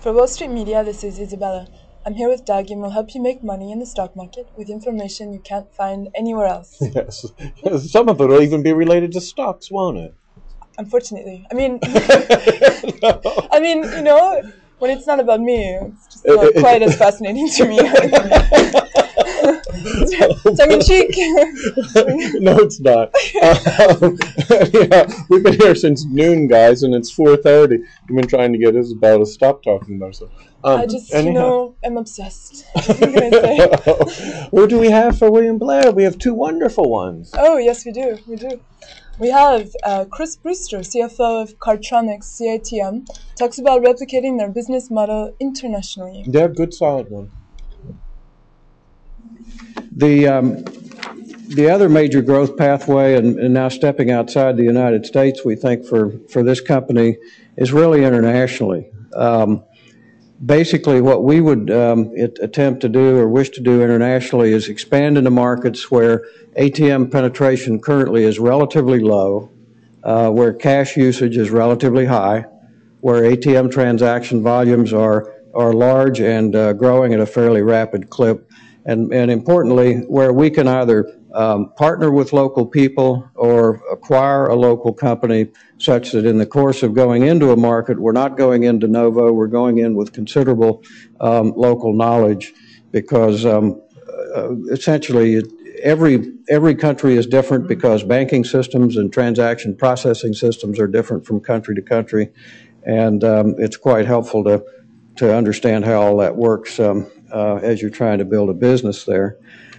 For Wall Street Media, this is Isabella. I'm here with Doug and we'll help you make money in the stock market with information you can't find anywhere else. Yes. Some of it will even be related to stocks, won't it? Unfortunately. I mean, No. you know, when it's not about me, it's just not quite as fascinating to me. Tongue in cheek. No, it's not. Yeah, we've been here since noon, guys, and it's 4:30. We've been trying to get Isabel to stop talking about herself. I just, I'm obsessed. What can I say? Who do we have for William Blair? We have two wonderful ones. Oh, yes, we do. We have Chris Brewster, CFO of Cardtronics, CATM, talks about replicating their business model internationally. They're a good, solid one. The other major growth pathway, and now stepping outside the United States, we think for this company is really internationally. Basically, what we would attempt to do or wish to do internationally is expand into markets where ATM penetration currently is relatively low, where cash usage is relatively high, where ATM transaction volumes are large and growing at a fairly rapid clip, and importantly, where we can either partner with local people or acquire a local company such that in the course of going into a market, we're not going in de novo, we're going in with considerable local knowledge, because essentially every country is different because banking systems and transaction processing systems are different from country to country, and it's quite helpful to understand how all that works as you're trying to build a business there.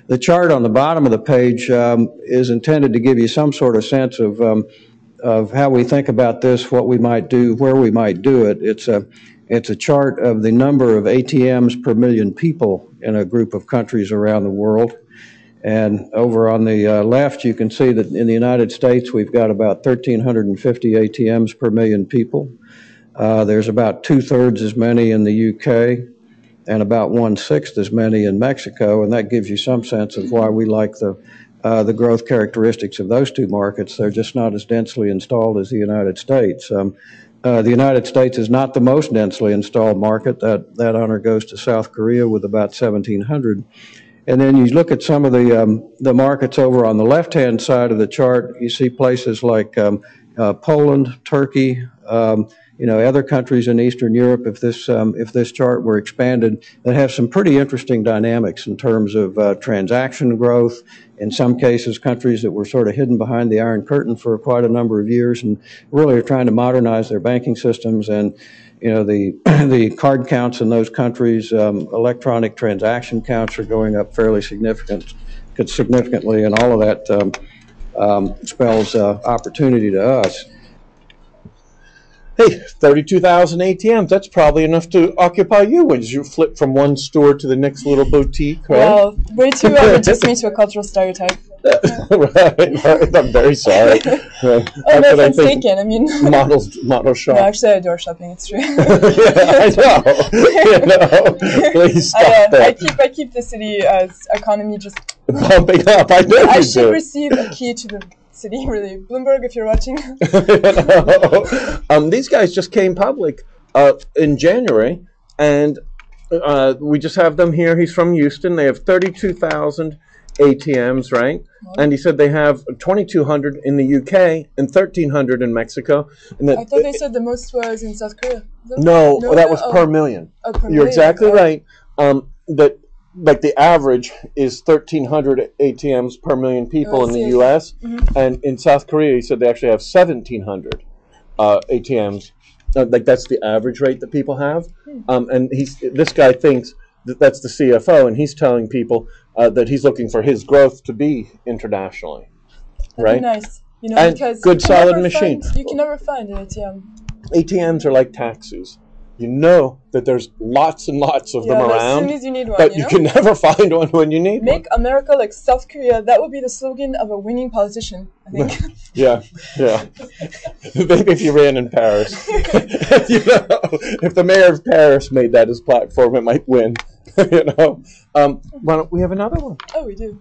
The chart on the bottom of the page is intended to give you some sort of sense of how we think about this, what we might do, where we might do it. It's a chart of the number of ATMs per million people in a group of countries around the world. And over on the left, you can see that in the United States, we've got about 1,350 ATMs per million people. There's about 2/3 as many in the UK, and about 1/6 as many in Mexico, and that gives you some sense of why we like the growth characteristics of those two markets. They're just not as densely installed as the United States. The United States is not the most densely installed market. That honor goes to South Korea with about 1,700. And then you look at some of the markets over on the left-hand side of the chart. You see places like Poland, Turkey, other countries in Eastern Europe, if this chart were expanded, that have some pretty interesting dynamics in terms of transaction growth. In some cases, countries that were sort of hidden behind the Iron Curtain for quite a number of years and really are trying to modernize their banking systems. And the card counts in those countries, electronic transaction counts are going up fairly significantly, and all of that spells opportunity to us. Hey, 32,000 ATMs, that's probably enough to occupy you as you flip from one store to the next little boutique, right? Well, way too reduce me to a cultural stereotype. Right, I'm very sorry. Oh, no offense taken. I mean, model shop. No, actually, I adore shopping. It's true. Yeah, I know. Please stop that. I keep the city economy just pumping up. I know I you should do. receive a key to the city, really. Bloomberg, if you're watching. These guys just came public in January, and we just have them here. He's from Houston. They have 32,000 ATMs, right? And he said they have 2,200 in the UK and 1,300 in Mexico. And I thought they said the most was in South Korea. No, that was per million. Oh, per You're million. exactly right. That like the average is 1,300 ATMs per million people in the U.S. And in South Korea, he said they actually have 1,700 ATMs. Like that's the average rate that people have. And this guy thinks that's the CFO, and he's telling people that he's looking for his growth to be internationally. That'd be nice, and because good solid machine. You can never find an ATM. ATMs are like taxis. You know that there's lots and lots of them around, as soon as you need one, but you can never find one when you need one. Make America like South Korea. That would be the slogan of a winning politician, I think. Yeah. Maybe if you ran in Paris. If the mayor of Paris made that his platform, it might win. Why don't we have another one? Oh, we do.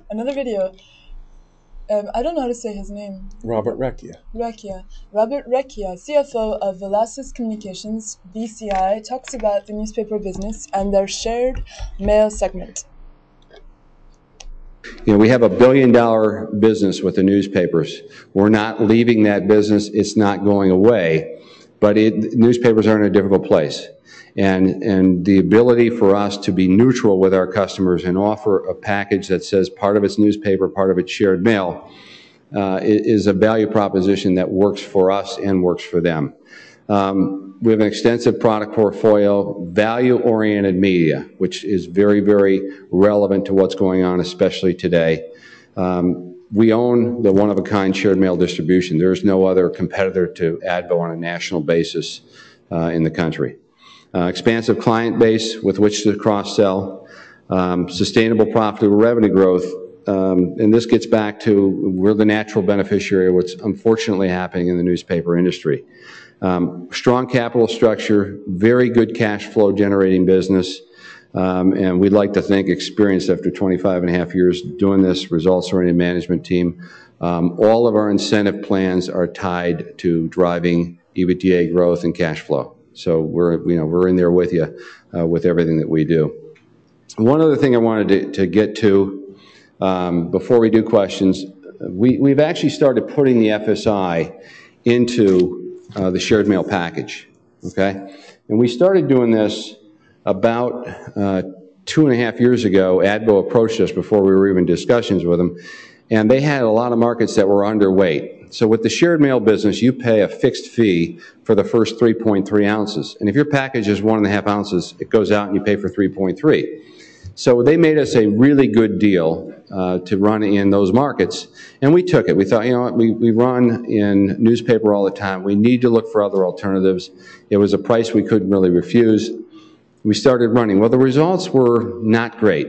Another video. I don't know how to say his name. Robert Recchia. Robert Recchia, CFO of Velasquez Communications, VCI, talks about the newspaper business and their shared mail segment. We have $1 billion business with the newspapers. We're not leaving that business. It's not going away, but newspapers are in a difficult place. And the ability for us to be neutral with our customers and offer a package that says part of it's newspaper, part of it's shared mail, is a value proposition that works for us and works for them. We have an extensive product portfolio, value-oriented media, which is very, very relevant to what's going on, especially today. We own the one-of-a-kind shared mail distribution. There is no other competitor to ADVO on a national basis in the country. Expansive client base with which to cross-sell, sustainable profitable revenue growth, and this gets back to we're the natural beneficiary of what's unfortunately happening in the newspaper industry. Strong capital structure, very good cash flow generating business, and we'd like to think experienced after 25 and a half years doing this, results-oriented management team. All of our incentive plans are tied to driving EBITDA growth and cash flow. So we're in there with you with everything that we do. One other thing I wanted to get to before we do questions, we've actually started putting the FSI into the shared mail package, okay? And we started doing this about 2.5 years ago. ADVO approached us before we were even in discussions with them, and they had a lot of markets that were underweight. So with the shared mail business, you pay a fixed fee for the first 3.3 ounces. And if your package is 1.5 ounces, it goes out and you pay for 3.3. So they made us a really good deal to run in those markets, and we took it. We thought, you know what, we run in newspaper all the time. We need to look for other alternatives. It was a price we couldn't really refuse. We started running. Well, the results were not great.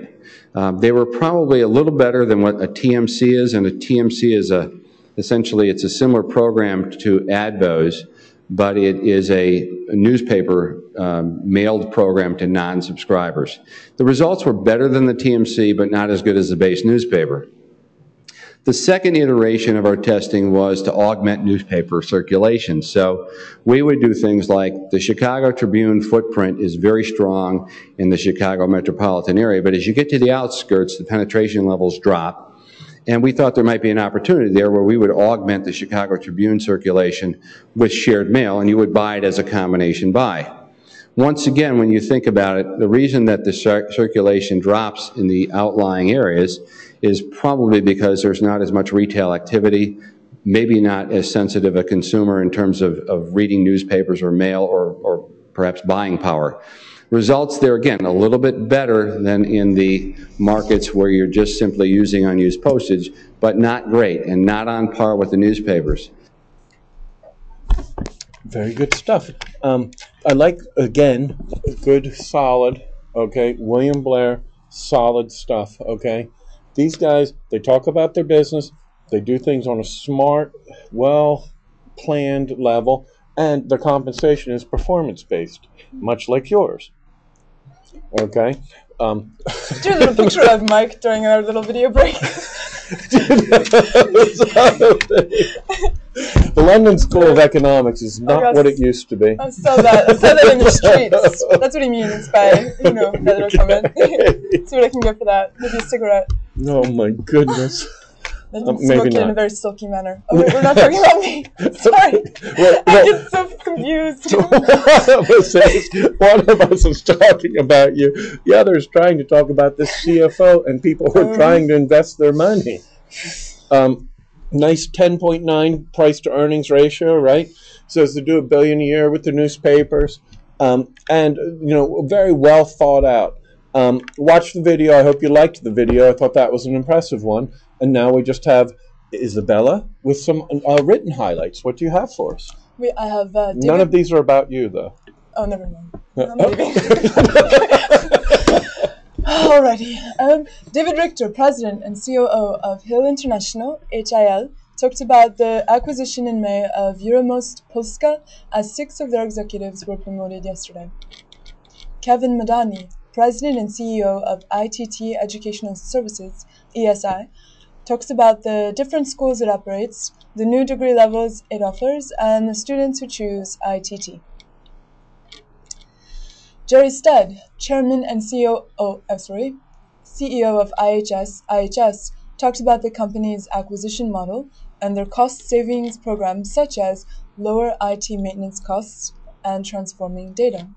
They were probably a little better than what a TMC is, and a TMC is essentially it's a similar program to ADVO's, but it is a newspaper mailed program to non-subscribers. The results were better than the TMC, but not as good as the base newspaper. The second iteration of our testing was to augment newspaper circulation. So we would do things like the Chicago Tribune footprint is very strong in the Chicago metropolitan area, but as you get to the outskirts, the penetration levels drop. And we thought there might be an opportunity there where we would augment the Chicago Tribune circulation with shared mail, and you would buy it as a combination buy. Once again, when you think about it, the reason that the circulation drops in the outlying areas is probably because there's not as much retail activity, maybe not as sensitive a consumer in terms of reading newspapers or mail or perhaps buying power. Results there, again, a little bit better than in the markets where you're just simply using unused postage, but not great and not on par with the newspapers. Very good stuff. I like, again, good, solid, okay, William Blair, solid stuff, okay? These guys, they talk about their business, they do things on a smart, well-planned level, and their compensation is performance-based, much like yours. Okay. Do a little picture of Mike during our little video break. The London School of Economics is not what it used to be. I saw that in the streets. That's what he means by, that little comment. See what I can get for that. Maybe a cigarette. Oh my goodness. Smoking in a very silky manner. Oh, wait, we're not talking about me. Sorry. I get so confused. One of us is talking about you. The other is trying to talk about this CFO and people who are trying to invest their money. Nice 10.9 price to earnings ratio, right? Says to do $1 billion a year with the newspapers. And, very well thought out. Watch the video. I hope you liked the video. I thought that was an impressive one. And now we just have Isabella with some written highlights. What do you have for us? I have David. None of these are about you, though. Oh, never mind. I'm leaving. Alrighty. David Richter, President and COO of Hill International, HIL, talked about the acquisition in May of Euromost Polska, as 6 of their executives were promoted yesterday. Kevin Madani, President and CEO of ITT Educational Services, ESI, talks about the different schools it operates, the new degree levels it offers, and the students who choose ITT. Jerry Stead, Chairman and CEO of IHS, talked about the company's acquisition model and their cost savings programs such as lower IT maintenance costs and transforming data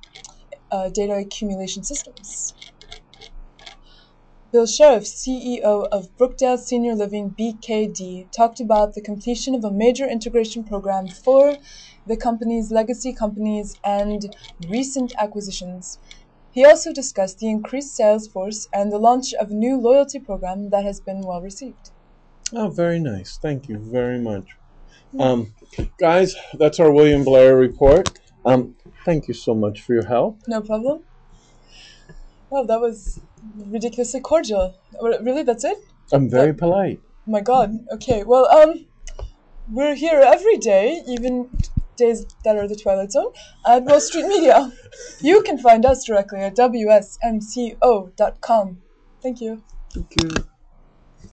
accumulation systems. Bill Sheriff, CEO of Brookdale Senior Living BKD, talked about the completion of a major integration program for the company's legacy companies and recent acquisitions. He also discussed the increased sales force and the launch of a new loyalty program that has been well received. Oh, very nice. Thank you very much. Guys, that's our William Blair report. Thank you so much for your help. No problem. Well, that was ridiculously cordial. Really, that's it? I'm very polite. Oh my God. Okay. Well, we're here every day, even days that are the Twilight Zone, at Wall Street Media. You can find us directly at wsmco.com. Thank you. Thank you.